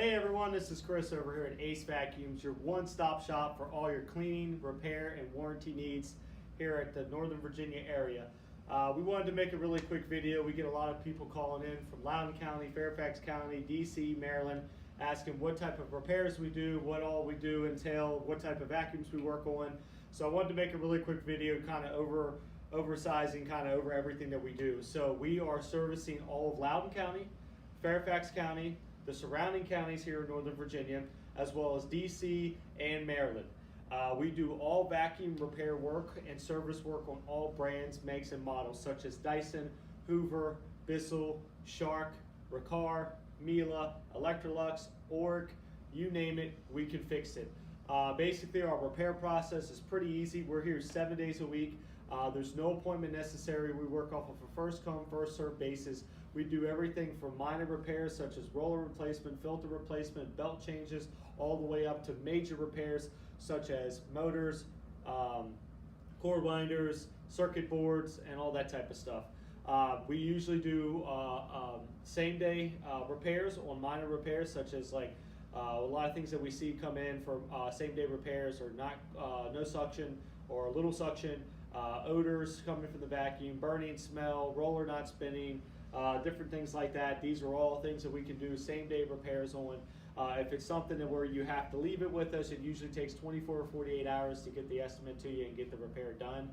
Hey everyone, this is Chris over here at Ace Vacuums, your one-stop shop for all your cleaning, repair, and warranty needs here at the Northern Virginia area. We wanted to make a really quick video. We get a lot of people calling in from Loudoun County, Fairfax County, DC, Maryland, asking what type of repairs we do, what all we do entail, what type of vacuums we work on. So I wanted to make a really quick video kind of oversizing kind of over everything that we do. So we are servicing all of Loudoun County, Fairfax County, the surrounding counties here in Northern Virginia, as well as DC and Maryland. We do all vacuum repair work and service work on all brands, makes, and models, such as Dyson, Hoover, Bissell, Shark, Riccar, Miele, Electrolux, Org, you name it, we can fix it. Basically, our repair process is pretty easy. We're here 7 days a week. There's no appointment necessary. We work off of a first come, first served basis. We do everything from minor repairs such as roller replacement, filter replacement, belt changes, all the way up to major repairs such as motors, cord winders, circuit boards, and all that type of stuff. We usually do same day repairs on minor repairs such as like a lot of things that we see come in for same day repairs or no suction or little suction, odors coming from the vacuum, burning smell, roller not spinning, different things like that. These are all things that we can do same day repairs on. If it's something that where you have to leave it with us, it usually takes 24 or 48 hours to get the estimate to you and get the repair done.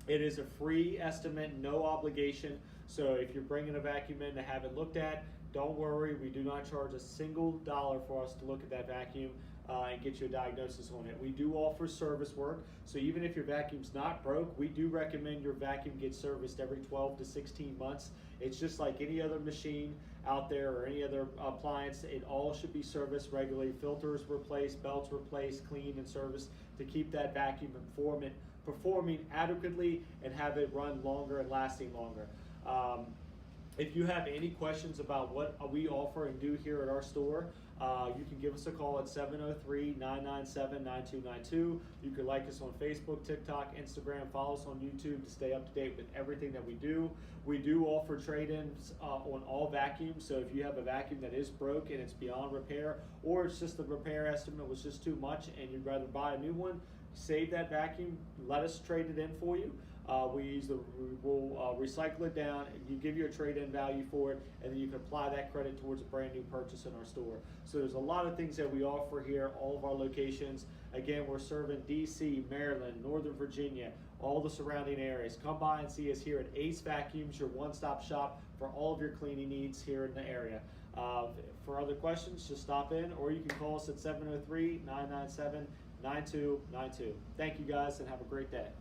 It is a free estimate, no obligation. So if you're bringing a vacuum in to have it looked at, don't worry, we do not charge a single dollar for us to look at that vacuum and get you a diagnosis on it. We do offer service work, so even if your vacuum's not broke, we do recommend your vacuum get serviced every 12 to 16 months. It's just like any other machine out there or any other appliance. It all should be serviced regularly. Filters replaced, belts replaced, cleaned and serviced to keep that vacuum performing adequately and have it run longer and lasting longer. If you have any questions about what we offer and do here at our store, you can give us a call at 703-997-9292. You can like us on Facebook, TikTok, Instagram, follow us on YouTube to stay up to date with everything that we do. We do offer trade-ins on all vacuums, so if you have a vacuum that is broke and it's beyond repair, or it's just the repair estimate was just too much and you'd rather buy a new one, save that vacuum, let us trade it in for you. We'll recycle it down, and you give you a trade-in value for it, and then you can apply that credit towards a brand new purchase in our store. So there's a lot of things that we offer here, all of our locations. Again, we're serving DC, Maryland, Northern Virginia, all the surrounding areas. Come by and see us here at Ace Vacuums, your one-stop shop for all of your cleaning needs here in the area. For other questions, just stop in, or you can call us at 703-997-9292. Thank you guys, and have a great day.